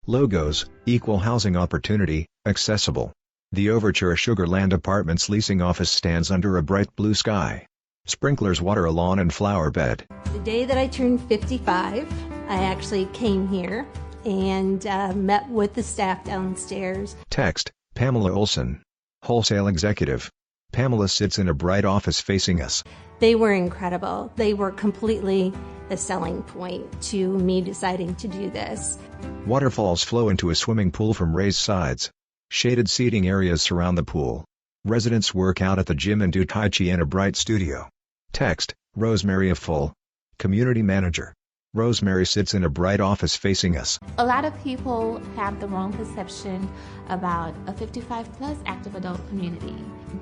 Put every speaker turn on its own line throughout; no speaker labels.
Logos: equal housing opportunity, accessible. The Overture Sugar Land Apartments leasing office stands under a bright blue sky. Sprinklers water a lawn and flower bed.
The day that I turned 55, I actually came here and met with the staff downstairs.
Text: Pamela Olson, wholesale executive. Pamela sits in a bright office facing us.
They were incredible. They were completely the selling point to me deciding to do this.
Waterfalls flow into a swimming pool from raised sides. Shaded seating areas surround the pool. Residents work out at the gym and do Tai Chi in a bright studio. Text: Rosemary Full, community manager. Rosemary sits in a bright office facing us.
A lot of people have the wrong perception about a 55-plus active adult community.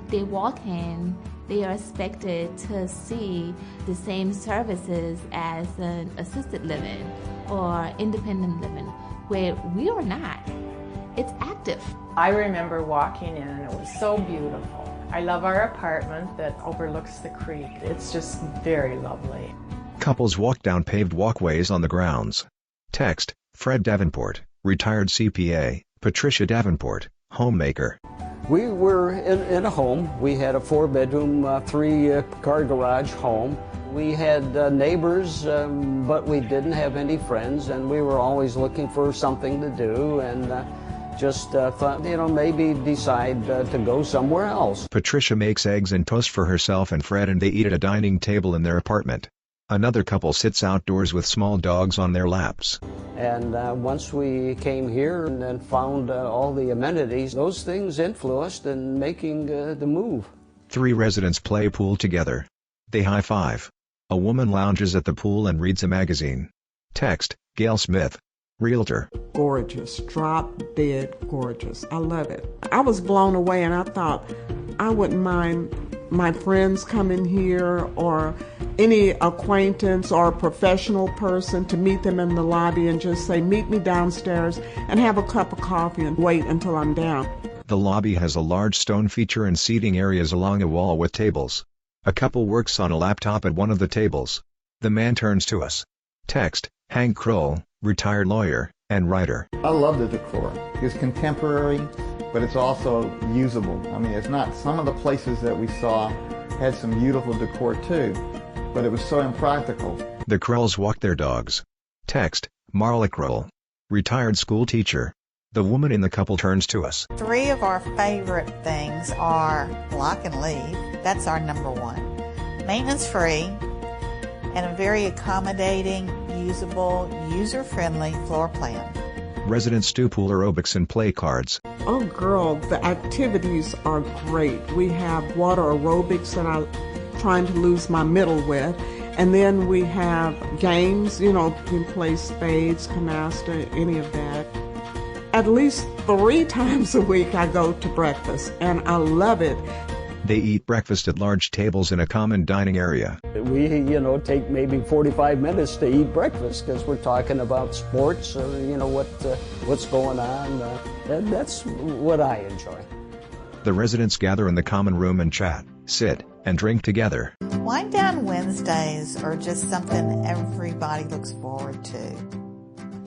They walk in, they are expected to see the same services as an assisted living or independent living, where we are not. It's active.
I remember walking in and it was so beautiful. I love our apartment that overlooks the creek. It's just very lovely.
Couples walk down paved walkways on the grounds. Text: Fred Davenport, retired CPA. Patricia Davenport, homemaker.
We were in a home. We had a 4-bedroom, 3-car garage home. We had neighbors, but we didn't have any friends, and we were always looking for something to do, and just thought, maybe decide to go somewhere else.
Patricia makes eggs and toast for herself and Fred, and they eat at a dining table in their apartment. Another couple sits outdoors with small dogs on their laps.
And once we came here and then found all the amenities, those things influenced in making the move.
3 residents play pool together. They high-five. A woman lounges at the pool and reads a magazine. Text: Gail Smith, realtor.
Gorgeous, drop dead gorgeous. I love it. I was blown away, and I thought I wouldn't mind my friends coming here or any acquaintance or professional person to meet them in the lobby and just say, meet me downstairs and have a cup of coffee and wait until I'm down.
The lobby has a large stone feature and seating areas along a wall with tables. A couple works on a laptop at one of the tables. The man turns to us. Text: Hank Kroll, retired lawyer and writer.
I love the decor. It's contemporary, but it's also usable. I mean, it's not, some of the places that we saw had some beautiful decor too, but it was so impractical.
The Krolls walk their dogs. Text: Marla Kroll, retired school teacher. The woman in the couple turns to us.
3 of our favorite things are lock and leave. That's our number 1. Maintenance free and a very accommodating, usable, user-friendly floor plan.
Residents do pool aerobics and play cards.
Oh girl, the activities are great. We have water aerobics that I'm trying to lose my middle with. And then we have games, you can play spades, canasta, any of that. At least 3 times a week I go to breakfast, and I love it.
They eat breakfast at large tables in a common dining area.
We, take maybe 45 minutes to eat breakfast because we're talking about sports, what's going on. That's what I enjoy.
The residents gather in the common room and chat, sit, and drink together.
Wind Down Wednesdays are just something everybody looks forward to.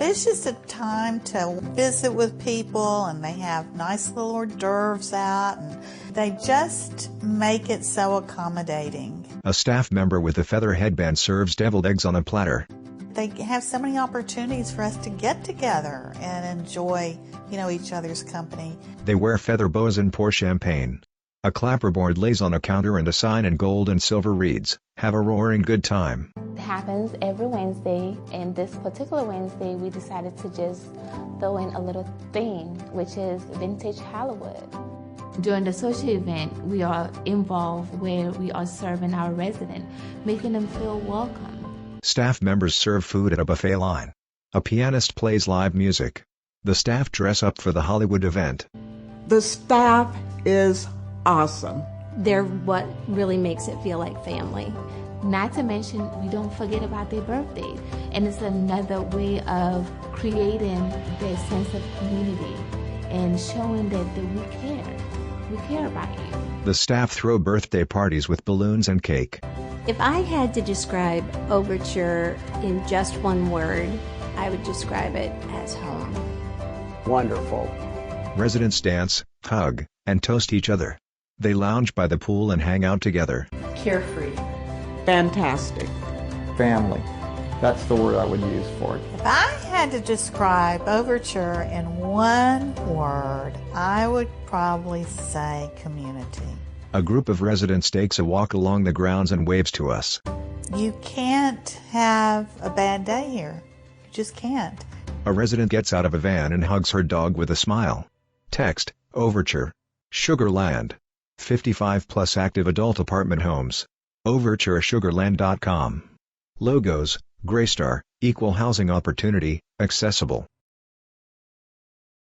It's just a time to visit with people, and they have nice little hors d'oeuvres out, and they just make it so accommodating.
A staff member with a feather headband serves deviled eggs on a platter.
They have so many opportunities for us to get together and enjoy, each other's company.
They wear feather boas and pour champagne. A clapperboard lays on a counter and a sign in gold and silver reads, "Have a roaring good time."
It happens every Wednesday, and this particular Wednesday we decided to just throw in a little theme, which is vintage Hollywood. During the social event, we are involved where we are serving our residents, making them feel welcome.
Staff members serve food at a buffet line. A pianist plays live music. The staff dress up for the Hollywood event.
The staff is awesome.
They're what really makes it feel like family.
Not to mention, we don't forget about their birthday, and it's another way of creating that sense of community and showing that we care. We care about you.
The staff throw birthday parties with balloons and cake.
If I had to describe Overture in just one word, I would describe it as home.
wonderful.
Residents dance, hug, and toast each other. They lounge by the pool and hang out together.
Carefree.
Fantastic.
Family. That's the word I would use for it.
If I had to describe Overture in one word, I would probably say community.
A group of residents takes a walk along the grounds and waves to us.
You can't have a bad day here. You just can't.
A resident gets out of a van and hugs her dog with a smile. Text, Overture Sugar Land. 55+ active adult apartment homes. OvertureSugarLand.com. Logos, Greystar, equal housing opportunity, accessible.